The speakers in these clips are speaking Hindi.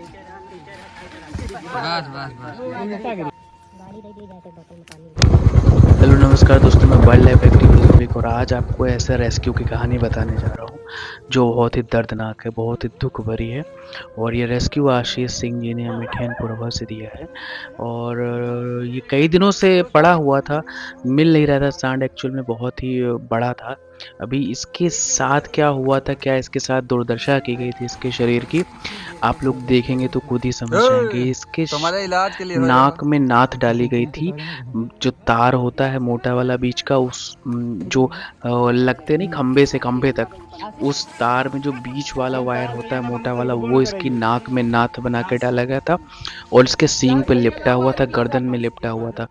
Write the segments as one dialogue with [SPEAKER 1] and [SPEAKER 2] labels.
[SPEAKER 1] बस बस बस।
[SPEAKER 2] हेलो नमस्कार दोस्तों, मैं वाइल्ड लाइफ एक्टिविस्ट और आज आपको ऐसा रेस्क्यू की कहानी बताने जा रहा हूँ जो बहुत ही दर्दनाक है, बहुत ही दुख भरी है। और ये रेस्क्यू आशीष सिंह जी ने हमें ठैनपुरवा से दिया है। और ये कई दिनों से पड़ा हुआ था, मिल नहीं रहा था। सांड एक्चुअल में बहुत ही बड़ा था। अभी इसके साथ क्या हुआ था, क्या इसके साथ दुर्दशा की गई थी इसके शरीर की, आप लोग देखेंगे तो खुद ही समझ जाएंगे। इसके
[SPEAKER 1] तुम्हारे इलाज के लिए होएगा।
[SPEAKER 2] नाक में नाथ डाली गई थी। जो तार होता है मोटा वाला बीच का, उस जो लगते नहीं खंबे से खंबे तक, उस तार में जो बीच वाला वायर होता है मोटा वाला, वो इसकी नाक में नाथ बना के डाला गया था और इसके सींग पे लिपटा हुआ था, गर्दन में लिपटा हुआ था।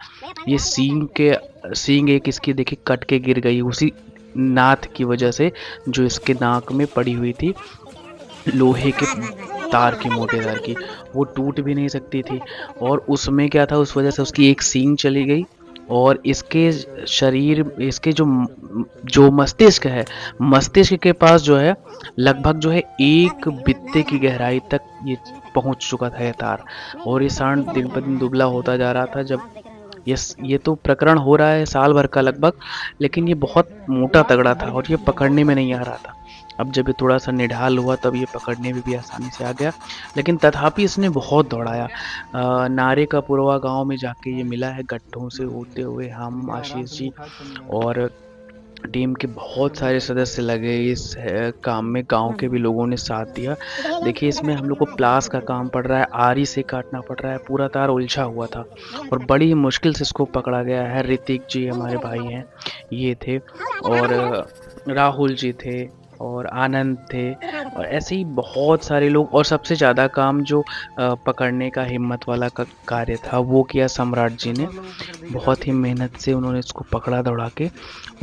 [SPEAKER 2] ये सींग एक इसकी देखिए कट के गिर गई उसी नाथ की वजह से, जो इसके नाक में पड़ी हुई थी लोहे के तार की, मोटे तार की। वो टूट भी नहीं सकती थी। और उसमें क्या था, उस वजह से उसकी एक सींग चली गई। और इसके शरीर, इसके जो मस्तिष्क है, मस्तिष्क के पास जो है लगभग जो है 1 बित्ते की गहराई तक ये पहुंच चुका था ये तार। और ये सांड दिन पर दिन दुबला होता जा रहा था। जब ये तो प्रकरण हो रहा है साल भर का लगभग, लेकिन ये बहुत मोटा तगड़ा था और ये पकड़ने में नहीं आ रहा था। अब जब ये थोड़ा सा निढाल हुआ तब ये पकड़ने में भी आसानी से आ गया, लेकिन तथापि इसने बहुत दौड़ाया। नारे का पुरवा गांव में जाके ये मिला है गड्ढों से होते हुए। हम आशीष जी और टीम के बहुत सारे सदस्य लगे इस काम में, गांव के भी लोगों ने साथ दिया। देखिए इसमें हम लोग को प्लास का काम पड़ रहा है, आरी से काटना पड़ रहा है, पूरा तार उलझा हुआ था और बड़ी मुश्किल से इसको पकड़ा गया है। ऋतिक जी हमारे भाई हैं, ये थे, और राहुल जी थे, और आनंद थे, और ऐसे ही बहुत सारे लोग। और सबसे ज़्यादा काम जो पकड़ने का हिम्मत वाला का कार्य था वो किया सम्राट जी ने। बहुत ही मेहनत से उन्होंने इसको पकड़ा दौड़ा के।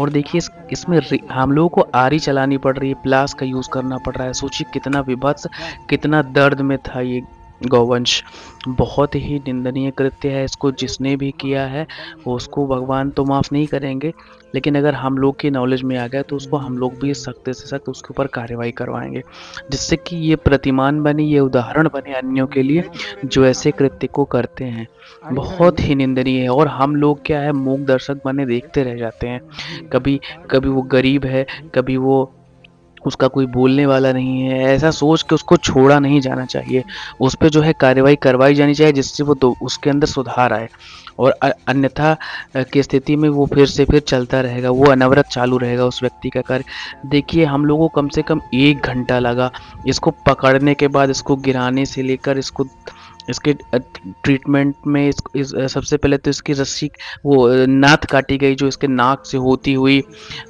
[SPEAKER 2] और देखिए इसमें हम लोगों को आरी चलानी पड़ रही है, प्लास का यूज़ करना पड़ रहा है। सोचिए कितना विभत्स, कितना दर्द में था ये गौवंश। बहुत ही निंदनीय कृत्य है। इसको जिसने भी किया है वो, उसको भगवान तो माफ़ नहीं करेंगे, लेकिन अगर हम लोग की नॉलेज में आ गया तो उसको हम लोग भी सख्त से सख्त उसके ऊपर कार्रवाई करवाएंगे, जिससे कि ये प्रतिमान बने, ये उदाहरण बने अन्यों के लिए जो ऐसे कृत्य को करते हैं। बहुत ही निंदनीय है। और हम लोग क्या है, मूक दर्शक बने देखते रह जाते हैं। कभी कभी वो गरीब है, कभी वो उसका कोई बोलने वाला नहीं है, ऐसा सोच के उसको छोड़ा नहीं जाना चाहिए। उस पे जो है कार्रवाई करवाई जानी चाहिए, जिससे वो उसके अंदर सुधार आए। और अन्यथा की स्थिति में वो फिर चलता रहेगा, वो अनवरत चालू रहेगा उस व्यक्ति का कार्य। देखिए हम लोगों को कम से कम 1 घंटा लगा इसको पकड़ने के बाद, इसको गिराने से लेकर इसको इसके ट्रीटमेंट में। सबसे पहले तो इसकी रस्सी, वो नाथ काटी गई जो इसके नाक से होती हुई,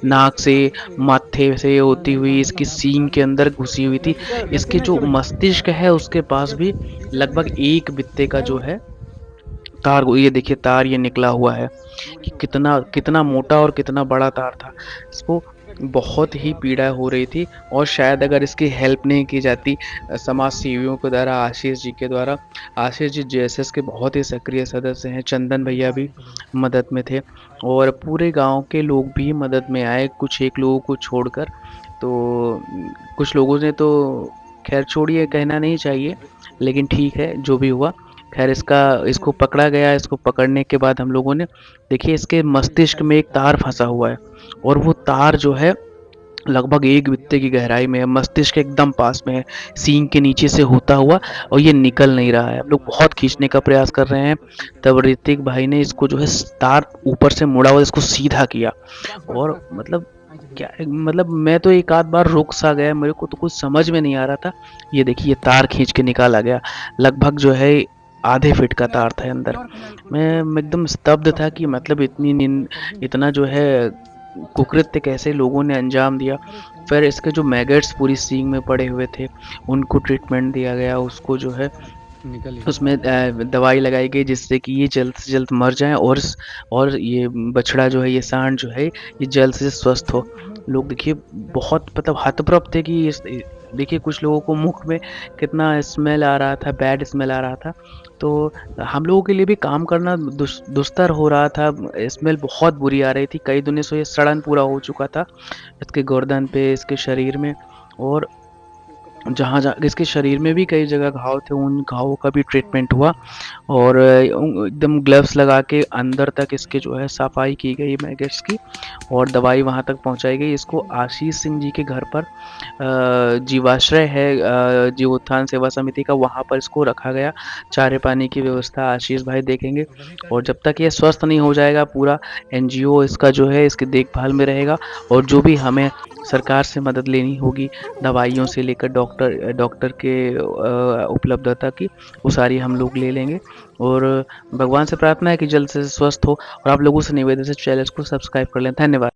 [SPEAKER 2] नाक से माथे से होती हुई इसकी सींग के अंदर घुसी हुई थी। इसके जो मस्तिष्क है उसके पास भी लगभग 1 बित्ते का जो है तार, ये देखिए तार ये निकला हुआ है कि कितना कितना मोटा और कितना बड़ा तार था। इसको बहुत ही पीड़ा हो रही थी। और शायद अगर इसकी हेल्प नहीं की जाती समाज सेवियों के द्वारा, आशीष जी के द्वारा। आशीष जी जेएसएस के बहुत ही सक्रिय सदस्य हैं, चंदन भैया भी मदद में थे और पूरे गांव के लोग भी मदद में आए, कुछ एक लोगों को छोड़कर। तो कुछ लोगों ने तो, खैर छोड़िए, कहना नहीं चाहिए, लेकिन ठीक है जो भी हुआ। खैर इसको पकड़ा गया। इसको पकड़ने के बाद हम लोगों ने, देखिए इसके मस्तिष्क में एक तार फंसा हुआ है और वो तार जो है लगभग 1 बित्ते की गहराई में है, मस्तिष्क एकदम पास में है, सींग के नीचे से होता हुआ, और ये निकल नहीं रहा है। हम लोग बहुत खींचने का प्रयास कर रहे हैं, तब ऋतिक भाई ने इसको जो है तार ऊपर से मुड़ा हुआ इसको सीधा किया। और मतलब क्या, मतलब मैं तो एक आध बार रुक सा गया, मेरे को तो कुछ समझ में नहीं आ रहा था। ये देखिए ये तार खींच के निकाला गया, लगभग जो है आधे फीट का तार था अंदर। मैं एकदम स्तब्ध था कि मतलब इतना जो है कुकृत्य कैसे लोगों ने अंजाम दिया। फिर इसके जो मैगट्स पूरी सींग में पड़े हुए थे उनको ट्रीटमेंट दिया गया, उसको जो है उसमें दवाई लगाई गई जिससे कि ये जल्द से जल्द मर जाएं, और ये बछड़ा जो है, ये सांड जो है, ये जल्द से स्वस्थ हो। लोग देखिए बहुत मतलब हतप्रभ थे कि देखिए कुछ लोगों को मुख में कितना स्मेल आ रहा था, बैड स्मेल आ रहा था। तो हम लोगों के लिए भी काम करना दुस्तर हो रहा था। स्मेल बहुत बुरी आ रही थी, कई दिनों से ये सड़न पूरा हो चुका था इसके गर्दन पे, इसके शरीर में। और जहाँ जहाँ इसके शरीर में भी कई जगह घाव थे, उन घावों का भी ट्रीटमेंट हुआ और एकदम ग्लव्स लगा के अंदर तक इसके जो है सफाई की गई मैगेट्स की और दवाई वहाँ तक पहुँचाई गई। इसको आशीष सिंह जी के घर पर जीवाश्रय है जीव उत्थान सेवा समिति का, वहाँ पर इसको रखा गया। चारे पानी की व्यवस्था आशीष भाई देखेंगे और जब तक ये स्वस्थ नहीं हो जाएगा पूरा एनजीओ इसका जो है इसकी देखभाल में रहेगा और जो भी हमें सरकार से मदद लेनी होगी दवाइयों से लेकर डॉक्टर के उपलब्धता की, वो सारी हम लोग ले लेंगे और भगवान से प्रार्थना है कि जल्द से स्वस्थ हो और आप लोगों से निवेदन है चैनल को सब्सक्राइब कर लें। धन्यवाद।